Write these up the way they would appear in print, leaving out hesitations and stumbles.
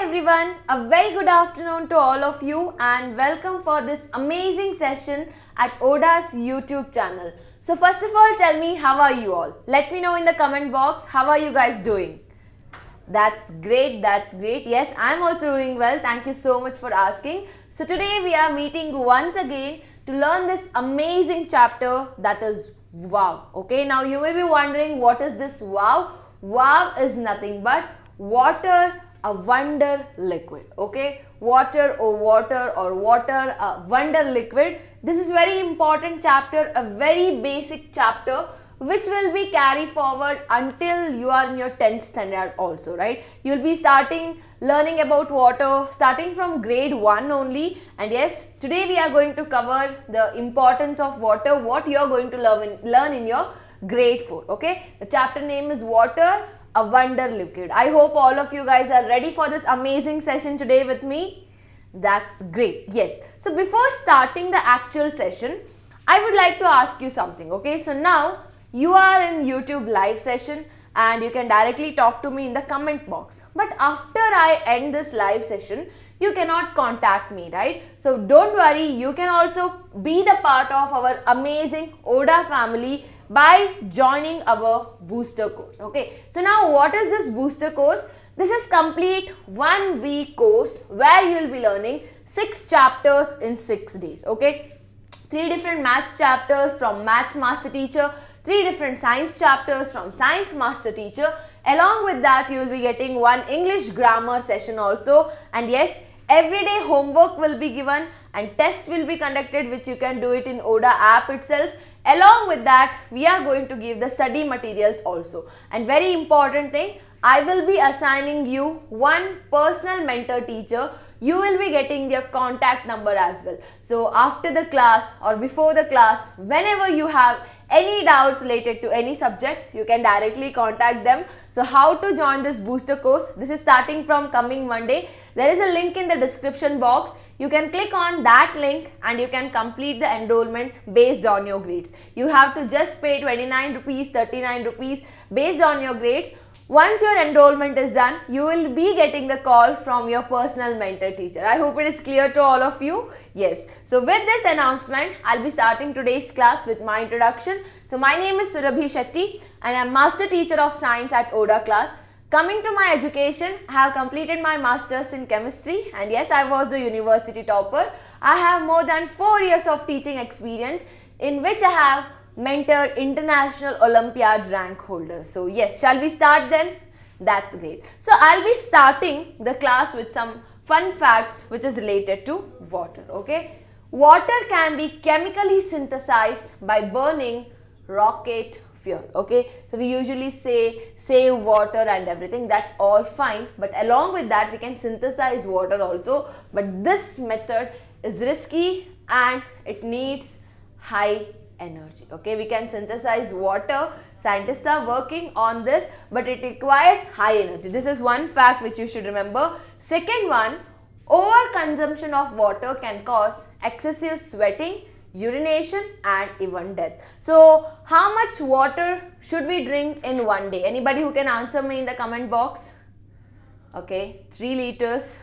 Hi everyone, a very good afternoon to all of you and welcome for this amazing session at ODA's YouTube channel. So first of all, tell me how are you all? Let me know in the comment box how are you guys doing? That's great, that's great. Yes, I'm also doing well. Thank you so much for asking. So today we are meeting once again to learn this amazing chapter that is wow. Okay, now you may be wondering what is this wow? Wow is nothing but water, a wonder liquid. Okay, water, a wonder liquid. This is very important chapter, a very basic chapter which will be carried forward until you are in your 10th standard also, right? You'll be learning about water starting from grade 1 only, and yes, today we are going to cover the importance of water, what you are going to learn in your grade 4, okay? The chapter name is Water, a Wonder Liquid. I hope all of you guys are ready for this amazing session today with me. That's great. Yes. So before starting the actual session, I would like to ask you something, okay? So now you are in YouTube live session and you can directly talk to me in the comment box. But after I end this live session, you cannot contact me, right? So don't worry, you can also be the part of our amazing ODA family by joining our booster course, okay? So now what is this booster course? This is complete 1 week course where you will be learning 6 chapters in 6 days, okay? 3 different maths chapters from Maths Master Teacher, 3 different science chapters from Science Master Teacher. Along with that, you will be getting 1 English grammar session also. And yes, everyday homework will be given and tests will be conducted, which you can do it in ODA app itself. Along with that, we are going to give the study materials also. And very important thing, I will be assigning you 1 personal mentor teacher. You will be getting their contact number as well. So after the class or before the class, whenever you have any doubts related to any subjects, you can directly contact them. So how to join this booster course? This is starting from coming Monday. There is a link in the description box. You can click on that link and you can complete the enrollment based on your grades. You have to just pay 29 rupees, 39 rupees based on your grades. Once your enrollment is done, you will be getting the call from your personal mentor teacher. I hope it is clear to all of you. Yes. So with this announcement, I'll be starting today's class with my introduction. So my name is Surabhi Shetty and I'm Master Teacher of Science at ODA Class. Coming to my education, I have completed my Masters in Chemistry and yes, I was the university topper. I have more than 4 years of teaching experience in which I have mentor international Olympiad rank holders. So yes, shall we start then? That's great. So I'll be starting the class with some fun facts which is related to water, okay? Water can be chemically synthesized by burning rocket fuel, okay? So we usually say save water and everything, that's all fine, but along with that we can synthesize water also, but this method is risky and it needs high energy, okay? We can synthesize water, scientists are working on this, but it requires high energy. This is one fact which you should remember. Second one, overconsumption of water can cause excessive sweating, urination and even death. So how much water should we drink in one day? Anybody who can answer me in the comment box? Okay, 3 liters.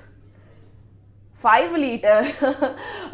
5 liter.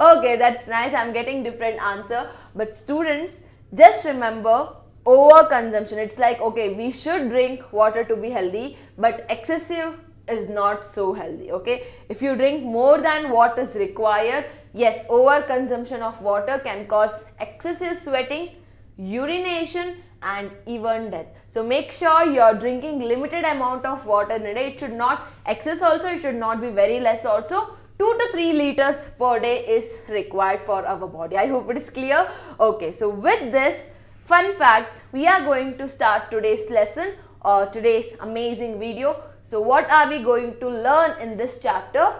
Okay, that's nice. I'm getting different answer. But students, just remember overconsumption. It's like, okay, we should drink water to be healthy, but excessive is not so healthy, okay? If you drink more than what is required, yes, overconsumption of water can cause excessive sweating, urination and even death. So make sure you are drinking limited amount of water in a day. It should not excess also, it should not be very less also. 2 to 3 liters per day is required for our body. I hope it is clear. Okay, so with this fun facts, we are going to start today's lesson or today's amazing video. So what are we going to learn in this chapter?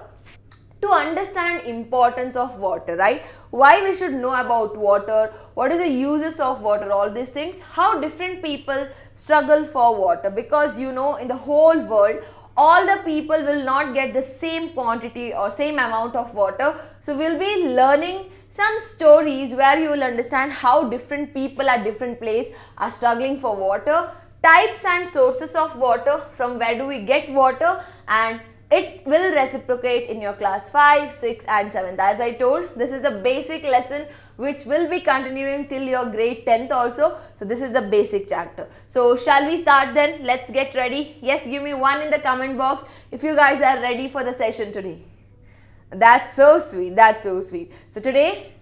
To understand importance of water, right? Why we should know about water, what is the uses of water, all these things, how different people struggle for water, because you know in the whole world all the people will not get the same quantity or same amount of water. So we'll be learning some stories where you will understand how different people at different places are struggling for water, types and sources of water, from where do we get water, and it will reciprocate in your class 5, 6 and 7th. As I told, this is the basic lesson which will be continuing till your grade 10th also. So this is the basic chapter. So shall we start then? Let's get ready. Yes, give me 1 in the comment box if you guys are ready for the session today. That's so sweet. That's so sweet. So today,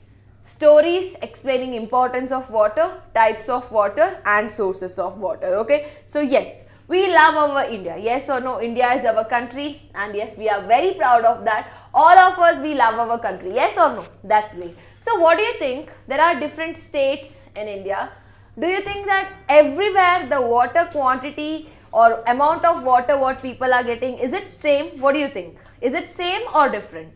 stories explaining importance of water, types of water and sources of water. Okay. So yes, we love our India. Yes or no? India is our country and yes, we are very proud of that. All of us, we love our country. Yes or no? That's great. So what do you think? There are different states in India. Do you think that everywhere the water quantity or amount of water what people are getting, is it same? What do you think? Is it same or different?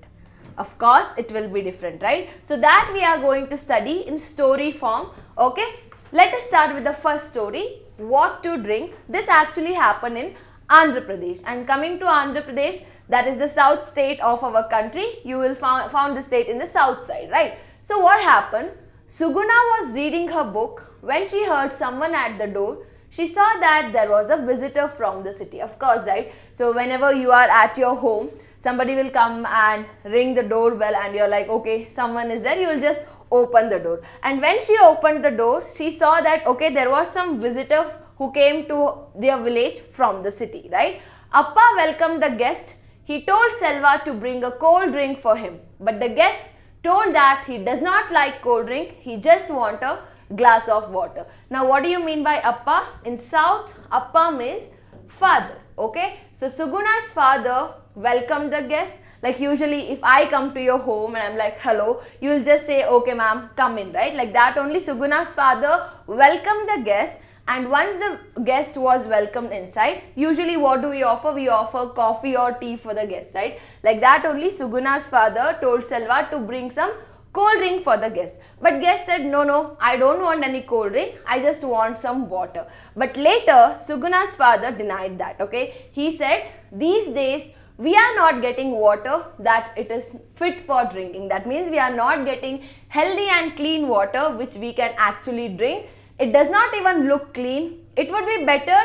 Of course, it will be different, right? So that we are going to study in story form. Okay. Let us start with the first story. What to drink. This actually happened in Andhra Pradesh, and coming to Andhra Pradesh, that is the south state of our country. You will found the state in the south side, right? So what happened? Suguna was reading her book when she heard someone at the door. She saw that there was a visitor from the city. Of course, right? So whenever you are at your home, somebody will come and ring the doorbell and you're like, okay, someone is there, you will just open the door. And when she opened the door, she saw that, okay, there was some visitor who came to their village from the city, right? Appa welcomed the guest. He told Selva to bring a cold drink for him. But the guest told that he does not like cold drink, he just want a glass of water. Now, what do you mean by Appa? In South, Appa means father, okay? So, Suguna's father welcomed the guest. Like usually if I come to your home and I'm like, hello, you will just say, okay ma'am, come in, right? Like that only Suguna's father welcomed the guest, and once the guest was welcomed inside, usually what do we offer? We offer coffee or tea for the guest, right? Like that only Suguna's father told Selva to bring some cold drink for the guest. But guest said, no, I don't want any cold drink, I just want some water. But later, Suguna's father denied that, okay? He said, these days, we are not getting water that it is fit for drinking. That means we are not getting healthy and clean water which we can actually drink. It does not even look clean. It would be better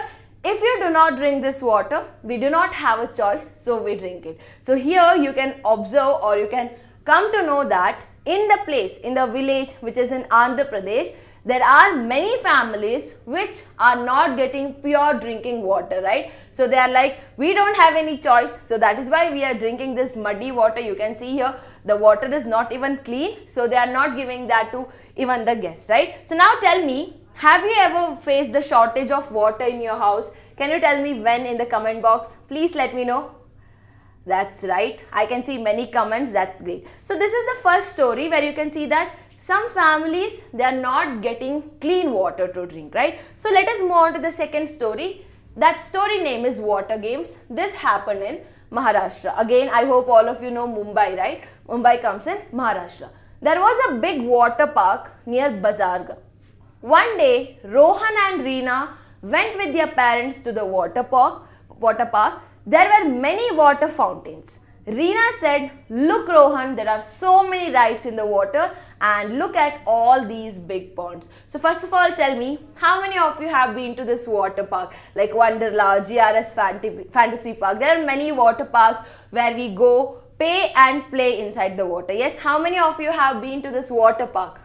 if you do not drink this water. We do not have a choice, so we drink it. So here you can observe or you can come to know that in the place, in the village which is in Andhra Pradesh, there are many families which are not getting pure drinking water, right? So they are like, we don't have any choice. So that is why we are drinking this muddy water. You can see here, the water is not even clean. So they are not giving that to even the guests, right? So now tell me, have you ever faced the shortage of water in your house? Can you tell me when in the comment box? Please let me know. That's right. I can see many comments. That's great. So this is the first story where you can see that some families, they are not getting clean water to drink, right? So let us move on to the second story. That story name is Water Games. This happened in Maharashtra. Again, I hope all of you know Mumbai, right? Mumbai comes in Maharashtra. There was a big water park near Bazarga. One day, Rohan and Reena went with their parents to the water park. There were many water fountains. Reena said, look Rohan, there are so many rides in the water and look at all these big ponds. So first of all, tell me, how many of you have been to this water park? Like Wonderla, GRS Fantasy Park. There are many water parks where we go, pay and play inside the water. Yes, how many of you have been to this water park?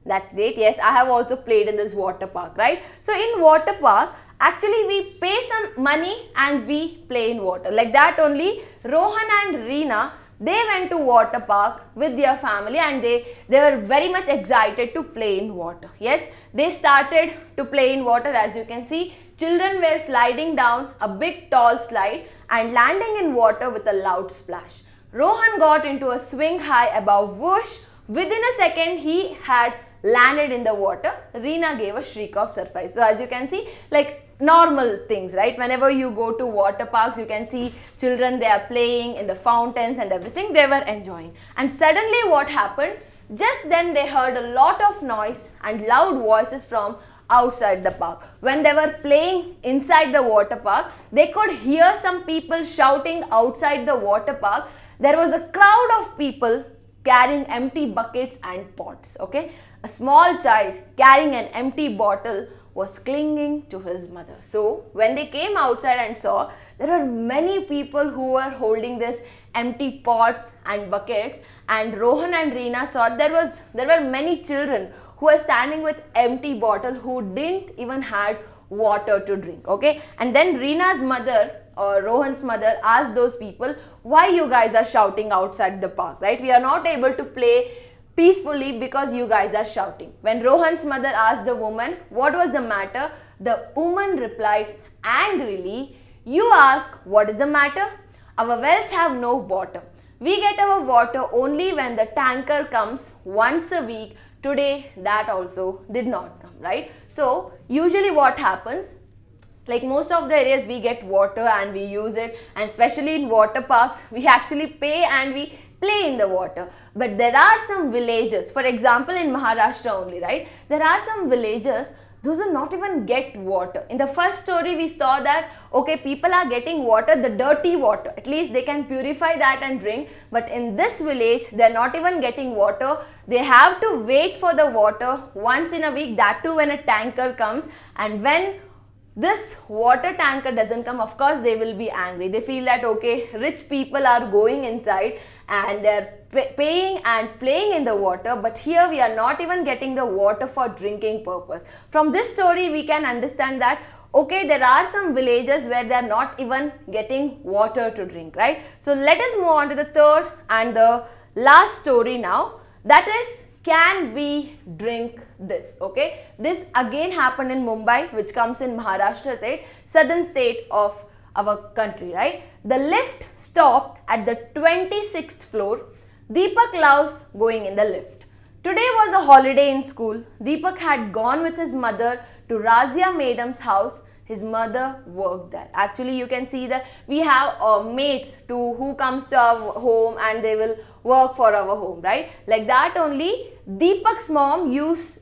That's great. Yes, I have also played in this water park, right? So in water park, actually we pay some money and we play in water. Like that only, Rohan and Reena, they went to water park with their family and they were very much excited to play in water. Yes, they started to play in water. As you can see, children were sliding down a big tall slide and landing in water with a loud splash. Rohan got into a swing high above whoosh. Within a second, he had landed in the water. Reena gave a shriek of surprise. So as you can see, like normal things, right? Whenever you go to water parks, you can see children, they are playing in the fountains and everything. They were enjoying. And suddenly what happened? Just then they heard a lot of noise and loud voices from outside the park. When they were playing inside the water park, they could hear some people shouting outside the water park. There was a crowd of people carrying empty buckets and pots, okay? A small child carrying an empty bottle was clinging to his mother. So when they came outside and saw, there were many people who were holding this empty pots and buckets, and Rohan and Reena saw there were many children who were standing with empty bottle who didn't even had water to drink. Okay, and then Reena's mother or Rohan's mother asked those people, why you guys are shouting outside the park, right? We are not able to play peacefully because you guys are shouting. When Rohan's mother asked the woman what was the matter, the woman replied angrily, you ask what is the matter? Our wells have no water. We get our water only when the tanker comes once a week. Today that also did not come, right? So usually what happens, like most of the areas we get water and we use it, and especially in water parks we actually pay and we play in the water. But there are some villages, for example in Maharashtra only, right? There are some villages those do not even get water. In the first story we saw that okay, people are getting water, the dirty water, at least they can purify that and drink. But in this village they are not even getting water. They have to wait for the water once in a week, that too when a tanker comes. And when this water tanker doesn't come, of course they will be angry. They feel that okay, rich people are going inside and they're paying and playing in the water, but here we are not even getting the water for drinking purpose. From this story we can understand that okay, there are some villages where they are not even getting water to drink, right? So let us move on to the third and the last story now, that is, can we drink this? Okay, this again happened in Mumbai, which comes in Maharashtra state, southern state of our country, right? The lift stopped at the 26th floor. Deepak loves going in the lift. Today was a holiday in school. Deepak had gone with his mother to Razia Madam's house. His mother worked there. Actually, you can see that we have maids who comes to our home and they will work for our home, right? Like that only, Deepak's mom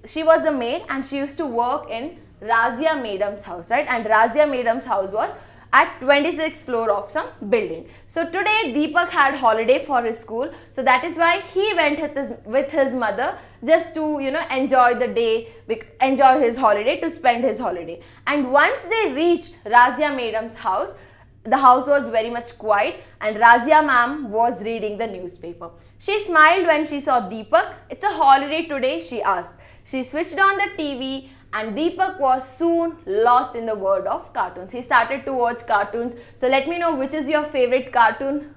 she was a maid and she used to work in Razia Madam's house, right? And Razia Madam's house was at 26th floor of some building. So today Deepak had holiday for his school, so that is why he went with his mother just to enjoy the day, enjoy his holiday, to spend his holiday. And once they reached Razia Madam's house, the house was very much quiet and Razia ma'am was reading the newspaper. She smiled when she saw Deepak. It's a holiday today, she asked. She switched on the TV and Deepak was soon lost in the world of cartoons. He started to watch cartoons. So let me know which is your favorite cartoon.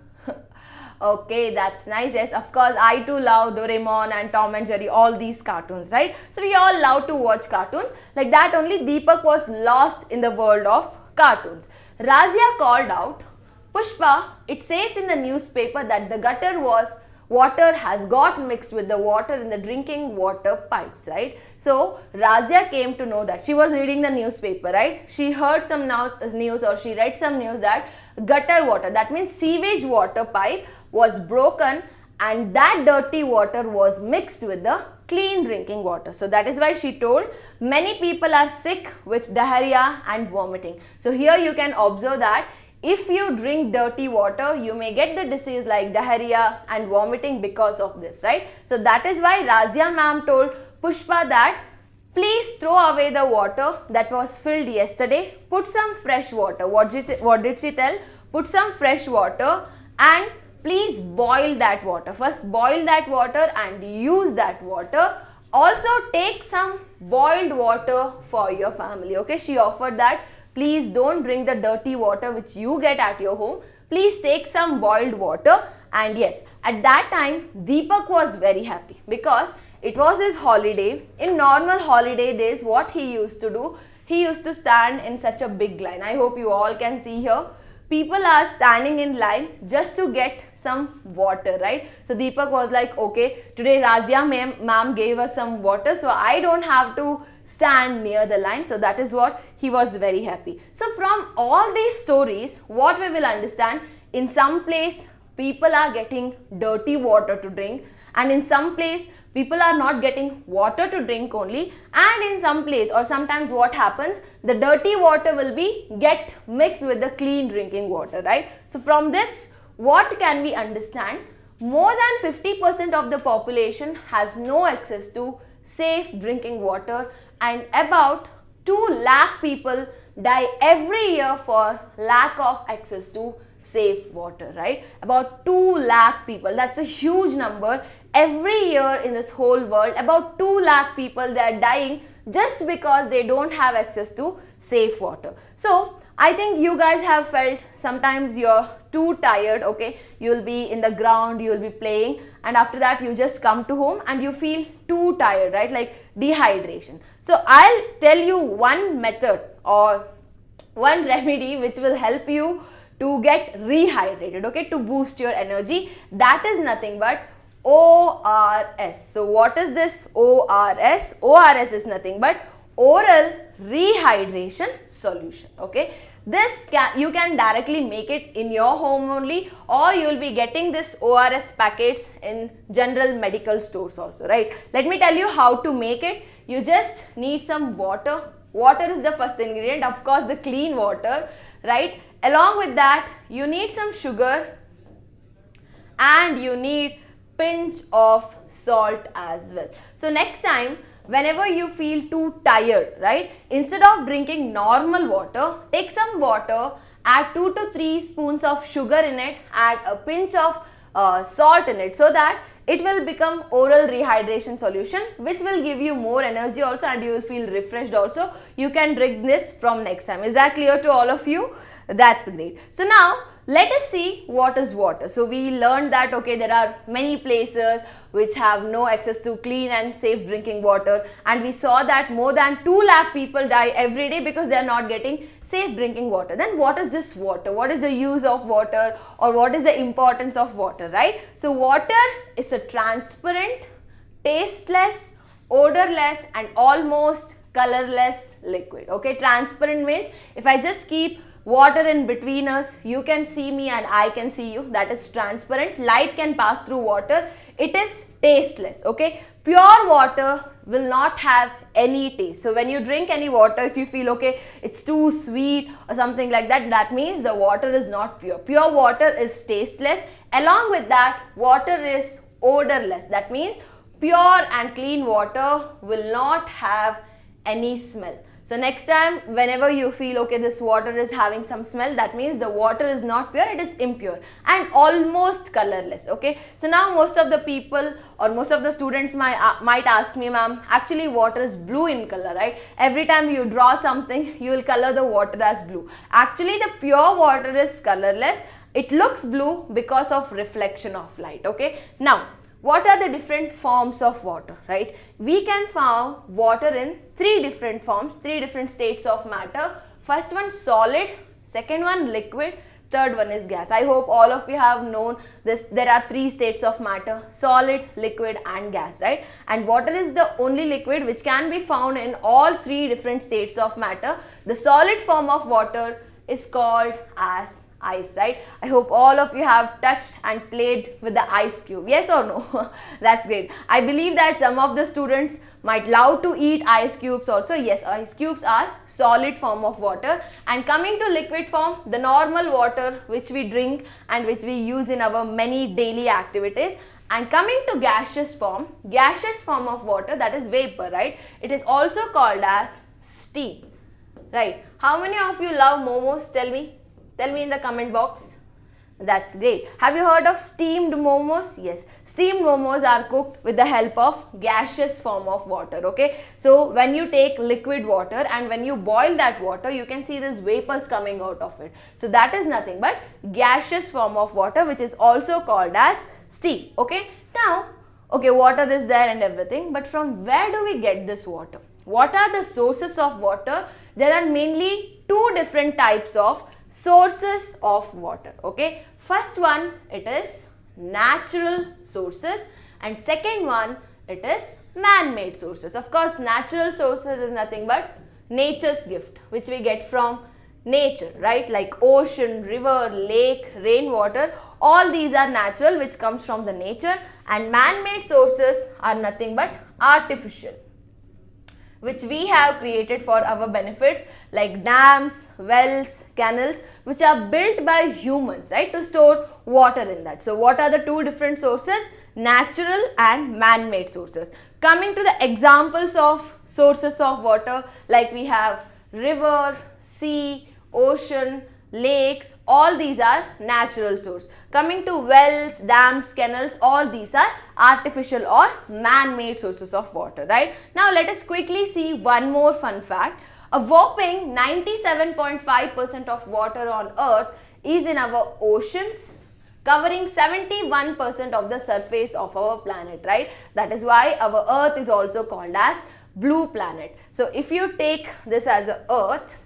Okay, that's nice. Yes, of course, I too love Doraemon and Tom and Jerry, all these cartoons, right? So we all love to watch cartoons. Like that only, Deepak was lost in the world of cartoons. Razia called out, Pushpa, it says in the newspaper that the gutter water has got mixed with the water in the drinking water pipes, right? So Razia came to know that. She was reading the newspaper, right? She heard some news or she read some news that gutter water, that means sewage water pipe, was broken and that dirty water was mixed with the clean drinking water. So that is why she told many people are sick with diarrhea and vomiting. So here you can observe that if you drink dirty water, you may get the disease like diarrhea and vomiting because of this, right? So that is why Razia ma'am told Pushpa that please throw away the water that was filled yesterday, put some fresh water. What did she tell? Put some fresh water and please boil that water. First boil that water and use that water. Also take some boiled water for your family. Okay, she offered that. Please don't drink the dirty water which you get at your home. Please take some boiled water. And yes, at that time, Deepak was very happy because it was his holiday. In normal holiday days, what he used to do, he used to stand in such a big line. I hope you all can see here. People are standing in line just to get some water, right? So Deepak was like, okay, today Razia ma'am gave us some water, so I don't have to stand near the line. So that is what he was very happy. So from all these stories, what we will understand, in some place people are getting dirty water to drink, and in some place people are not getting water to drink only, and in some place or sometimes what happens, the dirty water will get mixed with the clean drinking water, right? So from this, what can we understand? More than 50% of the population has no access to safe drinking water, and about 2 lakh people die every year for lack of access to safe water, right? About 2 lakh people. That's a huge number. Every year in this whole world, about 2 lakh people, they are dying just because they don't have access to safe water. So I think you guys have felt sometimes you're too tired, okay? You'll be in the ground, you'll be playing, and after that you just come to home and you feel too tired, right? Like dehydration. So I'll tell you one method or one remedy which will help you to get rehydrated, okay? To boost your energy. That is nothing but ORS. So what is this ORS? ORS is nothing but oral rehydration solution, okay? This you can directly make it in your home only, or you will be getting this ORS packets in general medical stores also, right? Let me tell you how to make it. You just need some water. Water is the first ingredient, of course the clean water, right? Along with that you need some sugar and you need pinch of salt as well. So next time whenever you feel too tired, right, instead of drinking normal water, take some water, add 2 to 3 spoons of sugar in it, add a pinch of salt in it, so that it will become oral rehydration solution, which will give you more energy also and you will feel refreshed also. You can drink this from next time. Is that clear to all of you? That's great. So now let us see what is water. So we learned that, okay, there are many places which have no access to clean and safe drinking water, and we saw that more than 2 lakh people die every day because they are not getting safe drinking water. Then what is this water? What is the use of water, or what is the importance of water, right? So water is a transparent, tasteless, odorless and almost colorless liquid, okay? Transparent means if I just keep water in between us, you can see me and I can see you. That is transparent. Light can pass through water. It is tasteless, okay? Pure water will not have any taste. So when you drink any water, if you feel, okay, it's too sweet or something like that, that means the water is not pure. Pure water is tasteless. Along with that, water is odorless. That means pure and clean water will not have any smell. So next time whenever you feel, okay, this water is having some smell, that means the water is not pure, it is impure and almost colorless, okay? So now most of the people or most of the students might ask me, ma'am, actually water is blue in color, right? Every time you draw something, you will color the water as blue. Actually the pure water is colorless. It looks blue because of reflection of light, okay? Now, what are the different forms of water, right? We can find water in 3 different forms, 3 different states of matter. First one solid, second one liquid, third one is gas. I hope all of you have known this. There are 3 states of matter: solid, liquid and gas, right? And water is the only liquid which can be found in all 3 different states of matter. The solid form of water is called as ice, right? I hope all of you have touched and played with the ice cube. Yes or no? That's great. I believe that some of the students might love to eat ice cubes also. Yes, ice cubes are solid form of water. And coming to liquid form, the normal water which we drink and which we use in our many daily activities. And coming to gaseous form of water, that is vapor, right? It is also called as steam, right? How many of you love momos? Tell me. Tell me in the comment box. That's great. Have you heard of steamed momos? Yes. Steamed momos are cooked with the help of gaseous form of water, okay? So when you take liquid water and when you boil that water, you can see these vapors coming out of it. So that is nothing but gaseous form of water, which is also called as steam, okay? Now, okay, water is there and everything, but from where do we get this water? What are the sources of water? There are mainly 2 different types of sources of water, okay? First one, it is natural sources, and second one, it is man-made sources. Of course, natural sources is nothing but nature's gift which we get from nature, right? Like ocean, river, lake, rainwater, all these are natural which comes from the nature, and man-made sources are nothing but artificial which we have created for our benefits, like dams, wells, canals, which are built by humans, right, to store water in that. So what are the 2 different sources? natural and man-made sources. Coming to the examples of sources of water, like we have river, sea, ocean, lakes, all these are natural source. Coming to wells, dams, canals, all these are artificial or man-made sources of water, right? Now let us quickly see one more fun fact. A whopping 97.5% of water on earth is in our oceans, covering 71% of the surface of our planet, right? That is why our earth is also called as blue planet. So if you take this as a earth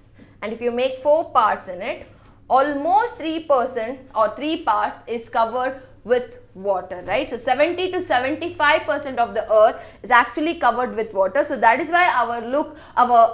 and if you make 4 parts in it, almost 3% or 3 parts is covered with water, right? So 70 to 75% of the earth is actually covered with water. So that is why our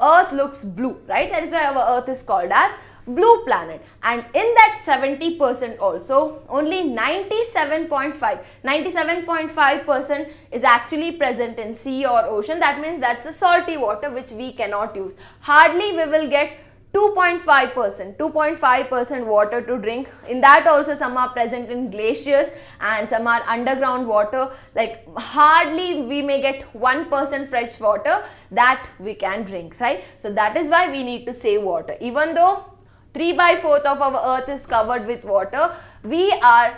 earth looks blue, right? That is why our earth is called as blue planet. And in that 70% also, only 97.5% is actually present in sea or ocean. That means that's a salty water which we cannot use. Hardly we will get 2.5% water to drink. In that also some are present in glaciers and some are underground water. Like hardly we may get 1% fresh water that we can drink, right? So that is why we need to save water. Even though 3/4 of our earth is covered with water, we are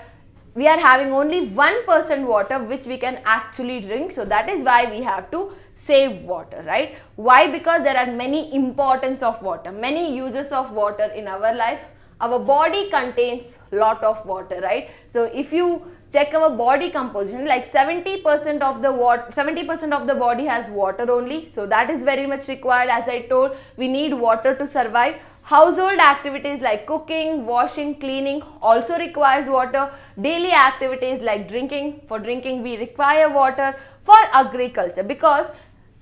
having only 1% water which we can actually drink. So that is why we have to save water, right? Why? Because there are many importance of water, many uses of water in our life. Our body contains lot of water, right? So if you check our body composition, like 70% of the body has water only. So that is very much required. As I told, we need water to survive. Household activities like cooking, washing, cleaning also requires water. Daily activities like drinking, for drinking we require water. For agriculture, because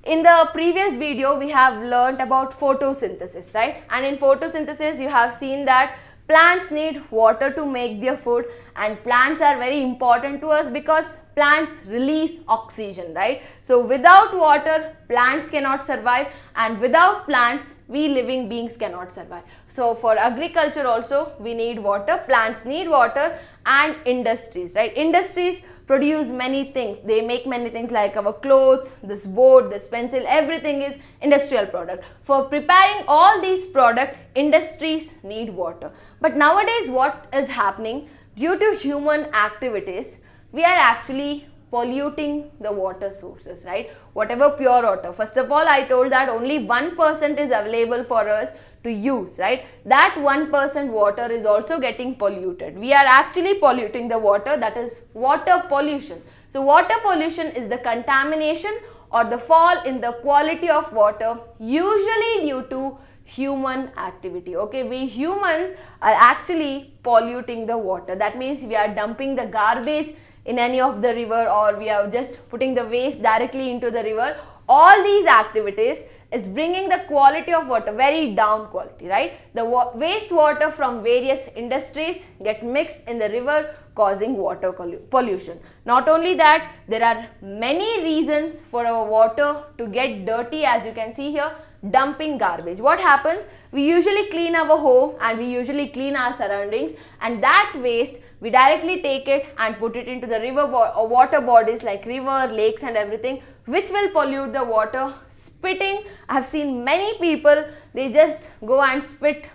in the previous video we have learnt about photosynthesis, right? And in photosynthesis you have seen that plants need water to make their food, and plants are very important to us because plants release oxygen, right? So without water plants cannot survive, and without plants we living beings cannot survive. So for agriculture also we need water, plants need water, and industries, right? Industries produce many things. They make many things like our clothes, this board, this pencil, everything is industrial product. For preparing all these products, industries need water. But nowadays what is happening? Due to human activities, we are actually polluting the water sources, right? Whatever pure water. First of all, I told that only 1% is available for us to use, right? That 1% water is also getting polluted. We are actually polluting the water, that is water pollution. So water pollution is the contamination or the fall in the quality of water, usually due to human activity. Okay, we humans are actually polluting the water. That means we are dumping the garbage in any of the river, or we are just putting the waste directly into the river. All these activities is bringing the quality of water very down quality, right? The wastewater from various industries get mixed in the river, causing water pollution. Not only that, there are many reasons for our water to get dirty. As you can see here, dumping garbage. What happens? We usually clean our home and we usually clean our surroundings, and that waste we directly take it and put it into the river or water bodies like river, lakes and everything, which will pollute the water. Spitting, I have seen many people, they just go and spit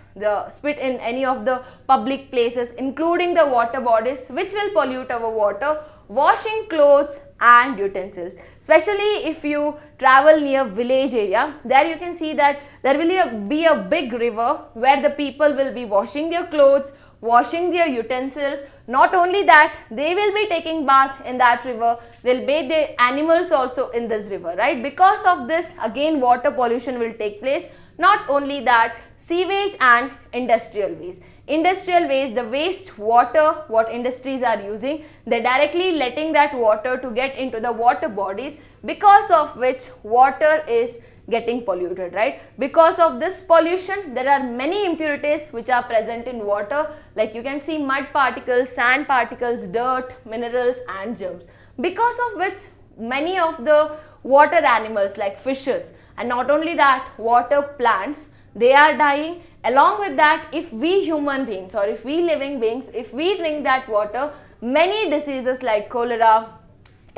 in any of the public places, including the water bodies, which will pollute our water. Washing clothes and utensils, especially if you travel near village area, there you can see that there will be a big river where the people will be washing their clothes, washing their utensils. Not only that, they will be taking bath in that river, they'll bathe their animals also in this river, right? Because of this, again water pollution will take place. Not only that, sewage and industrial waste. Industrial waste, the waste water what industries are using, they're directly letting that water to get into the water bodies, because of which water is getting polluted, right? Because of this pollution, there are many impurities which are present in water, like you can see mud particles, sand particles, dirt, minerals and germs, because of which many of the water animals like fishes, and not only that, water plants, they are dying. Along with that, if we human beings or if we living beings, if we drink that water, many diseases like cholera,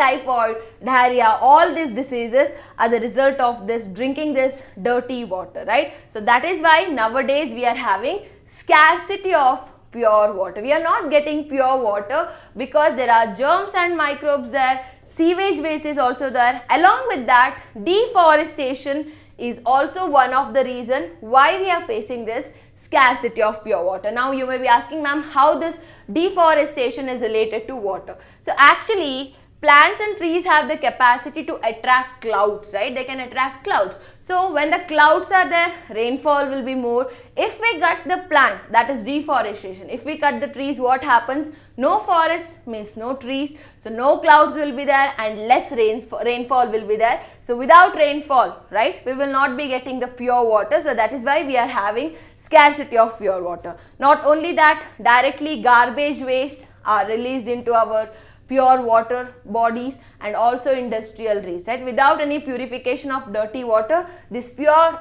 typhoid, diarrhea, all these diseases are the result of this drinking this dirty water, right? So that is why nowadays we are having scarcity of pure water. We are not getting pure water because there are germs and microbes there, sewage waste is also there. Along with that, deforestation is also one of the reason why we are facing this scarcity of pure water. Now you may be asking, ma'am, how this deforestation is related to water. So actually, plants and trees have the capacity to attract clouds, right? They can attract clouds. So when the clouds are there, rainfall will be more. If we cut the plant, that is deforestation. If we cut the trees, what happens? No forest means no trees. So no clouds will be there and less rainfall will be there. So without rainfall, right, we will not be getting the pure water. So that is why we are having scarcity of pure water. Not only that, directly garbage waste are released into our pure water bodies and also industrial waste, right? Without any purification of dirty water, this pure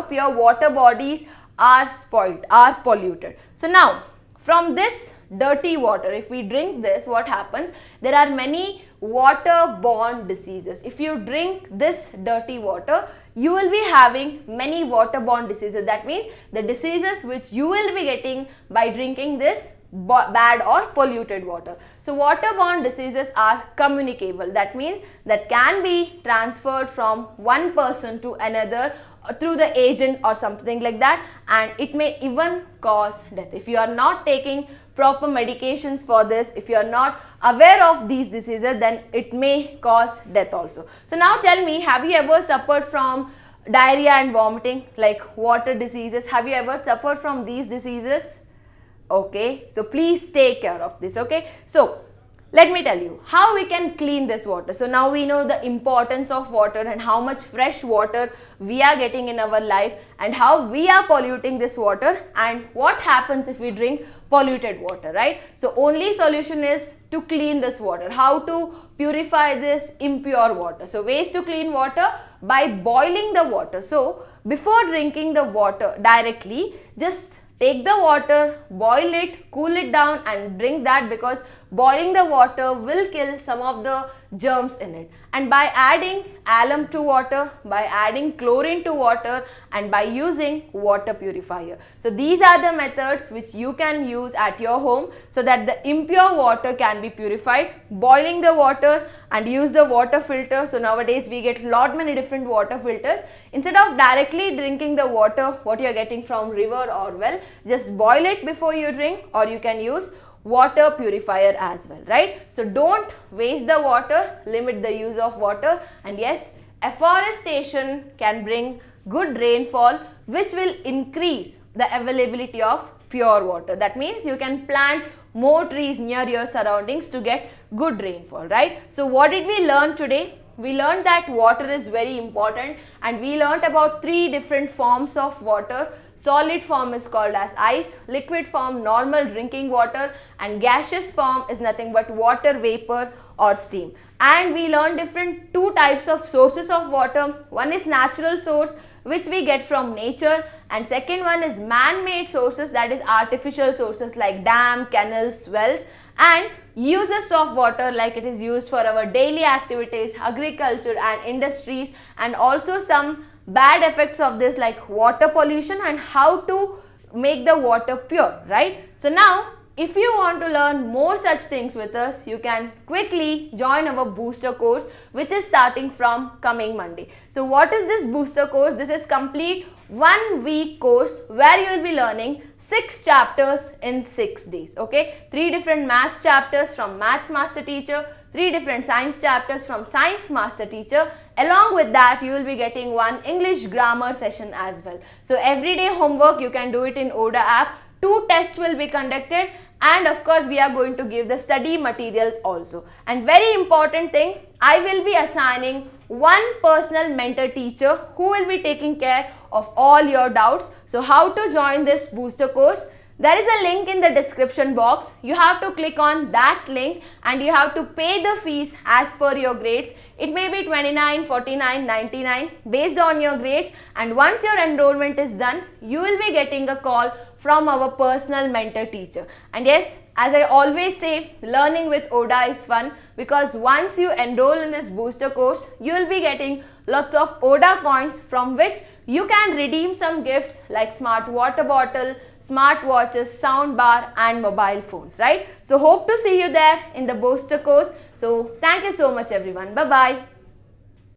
pure water bodies are spoiled, are polluted. So now from this dirty water, if we drink this, what happens? There are many waterborne diseases. If you drink this dirty water, you will be having many waterborne diseases. That means the diseases which you will be getting by drinking this bad or polluted water. So waterborne diseases are communicable. That means that can be transferred from one person to another through the agent or something like that, and it may even cause death. If you are not taking proper medications for this, if you are not aware of these diseases, then it may cause death also. So now tell me, have you ever suffered from diarrhea and vomiting, like water diseases? Have you ever suffered from these diseases? Okay, so please take care of this. Okay, so let me tell you how we can clean this water. So now we know the importance of water and how much fresh water we are getting in our life and how we are polluting this water and what happens if we drink polluted water, right? So only solution is to clean this water. How to purify this impure water? So ways to clean water: by boiling the water. So before drinking the water directly, just take the water, boil it, cool it down and drink that, because boiling the water will kill some of the germs in it. And by adding alum to water, by adding chlorine to water, and by using water purifier. So these are the methods which you can use at your home so that the impure water can be purified. Boiling the water and use the water filter. So nowadays we get many different water filters. Instead of directly drinking the water what you are getting from river or well, just boil it before you drink, or you can use water purifier as well, right? So don't waste the water, limit the use of water. And yes, afforestation can bring good rainfall, which will increase the availability of pure water. That means you can plant more trees near your surroundings to get good rainfall, right? So what did we learn today? We learned that water is very important, and we learned about 3 different forms of water. Solid form is called as ice, liquid form normal drinking water, and gaseous form is nothing but water vapor or steam. And we learned different 2 types of sources of water. One is natural source, which we get from nature, and second one is man-made sources, that is artificial sources like dam, canals, wells, and uses of water like it is used for our daily activities, agriculture and industries, and also some bad effects of this like water pollution and how to make the water pure, right? So now if you want to learn more such things with us, you can quickly join our booster course, which is starting from coming Monday. So what is this booster course? This is complete 1 week course where you will be learning 6 chapters in 6 days. Okay, 3 different maths chapters from Maths Master Teacher, 3 different science chapters from Science Master Teacher. Along with that, you will be getting 1 English grammar session as well. So everyday homework you can do it in ODA app. 2 tests will be conducted, and of course we are going to give the study materials also. And very important thing, I will be assigning 1 personal mentor teacher who will be taking care of all your doubts. So how to join this booster course? There is a link in the description box. You have to click on that link and you have to pay the fees as per your grades. It may be 29, 49, 99 based on your grades, and once your enrollment is done, you will be getting a call from our personal mentor teacher. And yes, As I always say, learning with ODA is fun because once you enroll in this booster course, you will be getting lots of ODA coins from which you can redeem some gifts like smart water bottle, smart watches, sound bar and mobile phones, right? So hope to see you there in the booster course. So thank you so much everyone. Bye-bye.